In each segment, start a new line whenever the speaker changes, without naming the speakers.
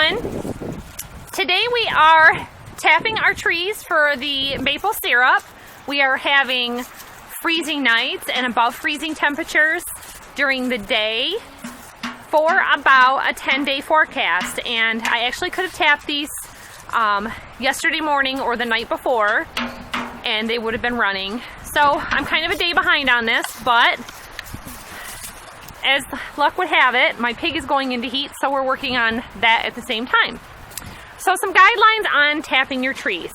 everyone. Today we are tapping our trees for the maple syrup. We are having freezing nights and above freezing temperatures during the day for about a 10-day forecast. And I actually could have tapped these yesterday morning or the night before, and they would have been running. So I'm kind of a day behind on this, but as luck would have it, my pig is going into heat, so we're working on that at the same time. So some guidelines on tapping your trees.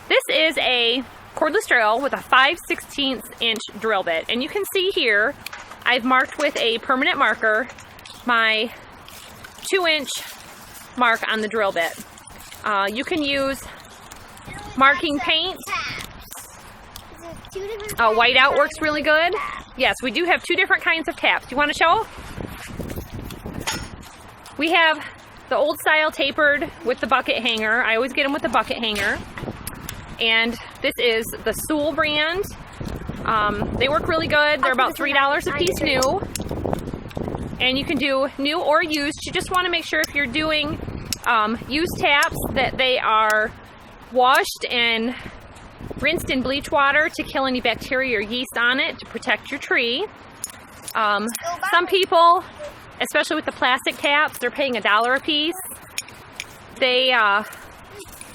This is a cordless drill with a 5/16 inch drill bit, and you can see here I've marked with a permanent marker my 2-inch mark on the drill bit. You can use marking paint. Whiteout works really good. Yes, we do have 2 different kinds of taps. You want to show? We have the old style tapered with the bucket hanger. I always get them with the bucket hanger. And this is the Sewell brand. They work really good. They're about $3 a piece new. And you can do new or used. You just want to make sure if you're doing used taps that they are washed and rinsed in bleach water to kill any bacteria or yeast on it to protect your tree. Some people, especially with the plastic taps, they're paying $1 a piece. They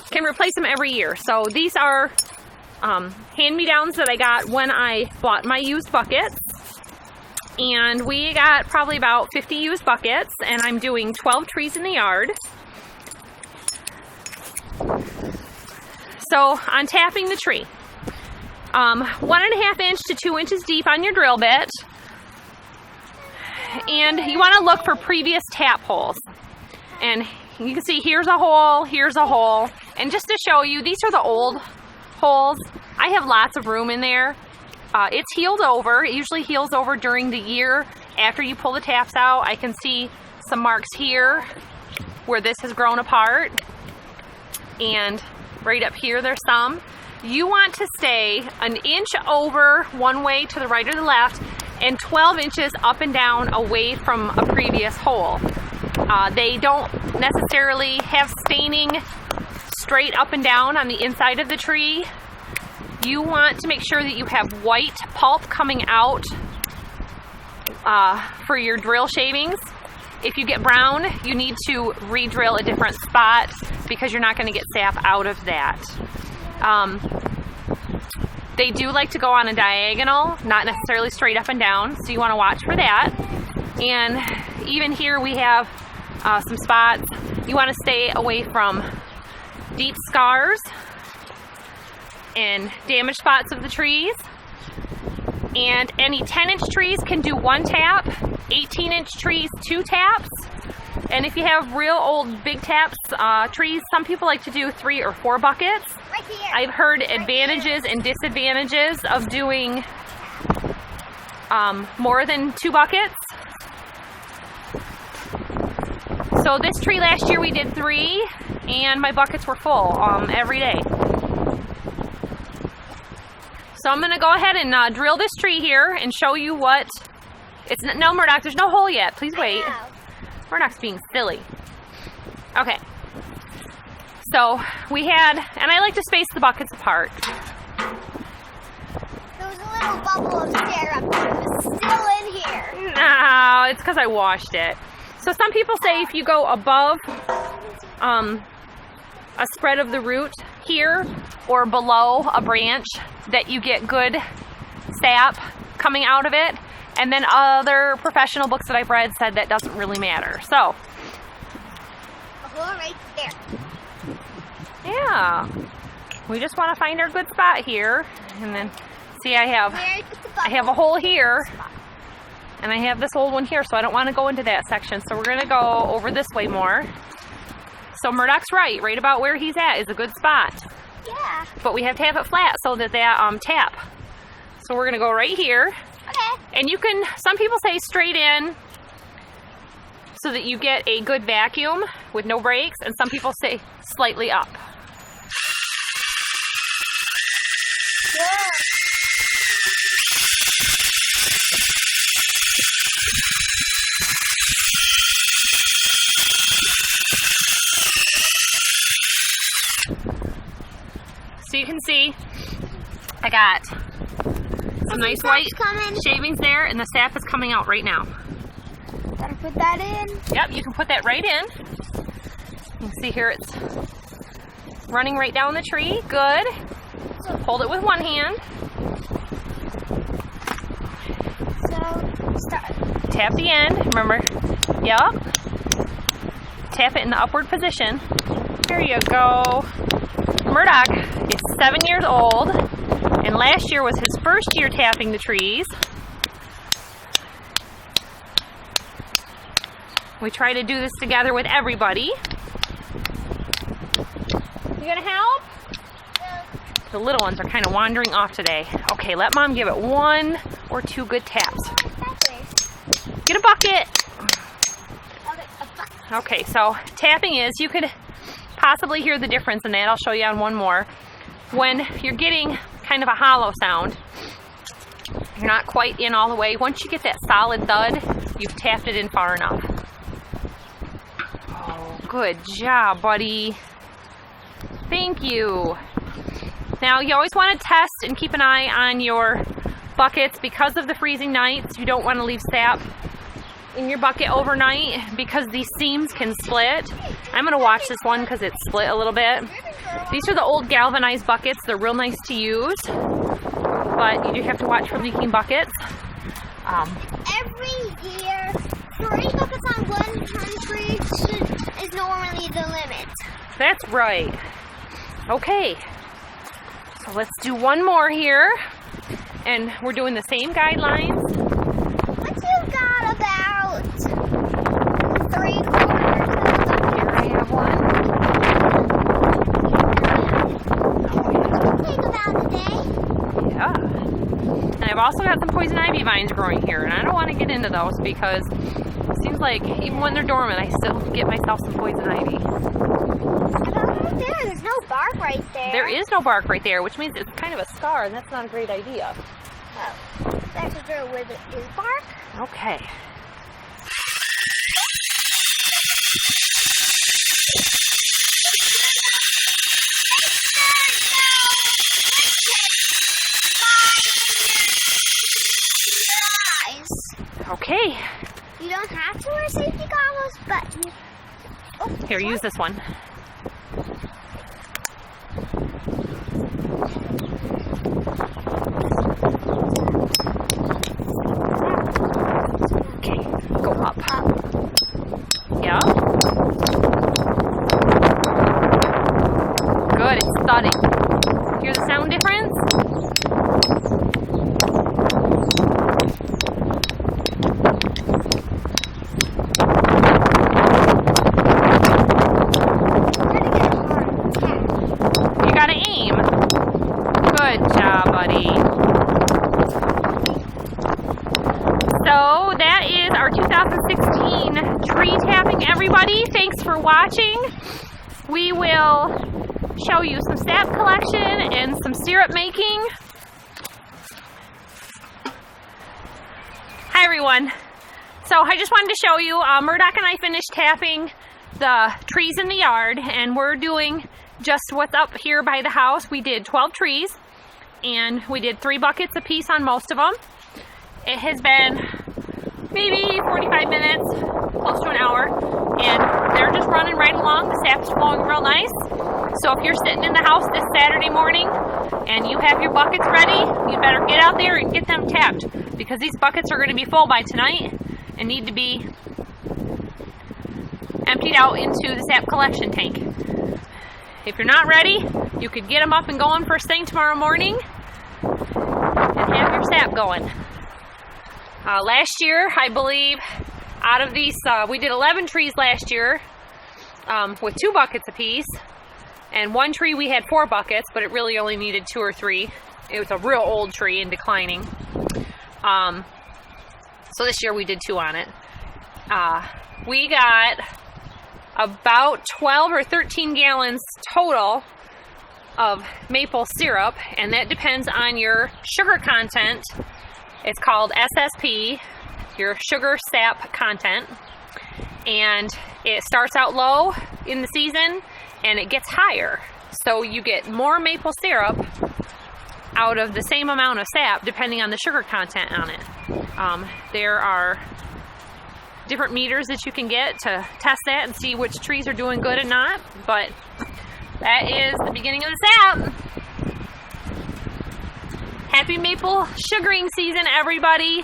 can replace them every year. So these are hand-me-downs that I got when I bought my used buckets. And we got probably about 50 used buckets, and I'm doing 12 trees in the yard. So on tapping the tree, 1.5 inch to 2 inches deep on your drill bit, and you want to look for previous tap holes. And you can see here's a hole, and just to show you, these are the old holes. I have lots of room in there. It's healed over. It usually heals over during the year after you pull the taps out. I can see some marks here where this has grown apart, and right up here there's some. You want to stay 1 inch over one way to the right or the left, and 12 inches up and down away from a previous hole. They don't necessarily have staining straight up and down on the inside of the tree. You want to make sure that you have white pulp coming out for your drill shavings. If you get brown, you need to re-drill a different spot because you're not going to get sap out of that. They do like to go on a diagonal, not necessarily straight up and down, so you want to watch for that. And even here we have some spots. You want to stay away from deep scars and damaged spots of the trees. And any 10-inch trees can do 1 tap, 18-inch trees 2 taps. And if you have real old big taps trees, some people like to do 3 or 4 buckets.
Right here.
I've heard advantages and disadvantages of doing more than 2 buckets. So this tree last year we did 3, and my buckets were full every day. So I'm going to go ahead and drill this tree here and show you what it's. No, Murdoch, there's no hole yet. Please wait. Murdoch's being silly. Okay. So we had, and I like to space the buckets apart.
There was a little bubble of syrup that was still in here.
No, it's because I washed it. So some people say if you go above a spread of the root here or below a branch, that you get good sap coming out of it. And then other professional books that I've read said that doesn't really matter. So,
A hole right there.
yeah, we just want to find our good spot here. And then, see, I have a hole here, and I have this old one here, so I don't want to go into that section. So we're going to go over this way more. So Murdoch's right about where he's at is a good spot.
Yeah.
But we have to have it flat so that tap. So we're going to go right here.
Okay.
And you can, some people say straight in so that you get a good vacuum with no breaks, and some people say slightly up.
Good.
got some nice white
coming.
shavings there, and the sap is coming out right now.
Gotta put that in.
Yep, you can put that right in. You can see here it's running right down the tree. Good. Hold it with one hand.
So, start.
Tap the end. Remember, yep. Tap it in the upward position. There you go. Murdoch is 7 years old, and last year was his first year tapping the trees. We try to do this together with everybody. You gonna help?
Yeah.
The little ones are kind of wandering off today. Okay, let Mom give it 1 or 2 good taps. Get a bucket. Okay, so tapping is, you could possibly hear the difference in that. I'll show you on one more. When you're getting kind of a hollow sound, you're not quite in all the way. Once you get that solid thud, you've tapped it in far enough. Oh, good job, buddy. Thank you. Now, you always want to test and keep an eye on your buckets. Because of the freezing nights, you don't want to leave sap in your bucket overnight because these seams can split. I'm going to watch this one because it's split a little bit. These are the old galvanized buckets. They're real nice to use, but you do have to watch for leaking buckets.
Every year, 3 buckets on 1 ton tree is normally the limit.
That's right. Okay, so let's do one more here, and we're doing the same guidelines.
Once you've got about 3/4 of the bucket,
Here I have one.
it'll take about a day.
Yeah. And I've also got some poison ivy vines growing here, and I don't want to get into those because it seems like even when they're dormant, I still get myself some poison ivy.
There's no bark right there.
There is no bark right there, which means it's kind of a scar, and that's not a great idea.
Oh, that's a drill with it is bark.
Okay.
Guys,
Okay.
you don't have to wear safety goggles, but you... Oh,
Here, use this one. Okay, go up. Yeah. Good, it's thudding. Hear the sound difference? You gotta aim. Good job, buddy. So that is our 2016 tree tapping, everybody. Thanks for watching. We will show you some sap collection and some syrup making. Hi everyone. So I just wanted to show you, Murdoch and I finished tapping the trees in the yard, and we're doing just what's up here by the house. We did 12 trees, and we did 3 buckets a piece on most of them. It has been maybe 45 minutes, close to an hour, and they're just running right along. The sap's flowing real nice. So if you're sitting in the house this Saturday morning and you have your buckets ready, you better get out there and get them tapped, because these buckets are going to be full by tonight and need to be emptied out into the sap collection tank. If you're not ready, you could get them up and going first thing tomorrow morning and have your sap going. Last year, I believe, out of these, we did 11 trees last year with 2 buckets apiece, and 1 tree we had 4 buckets, but it really only needed 2 or 3. It was a real old tree and declining. So this year we did 2 on it. We got about 12 or 13 gallons total of maple syrup, and that depends on your sugar content. It's called SSP, your sugar sap content, and it starts out low in the season and it gets higher. So you get more maple syrup out of the same amount of sap depending on the sugar content on it. There are different meters that you can get to test that and see which trees are doing good and not, but that is the beginning of the sap. Happy maple sugaring season, everybody.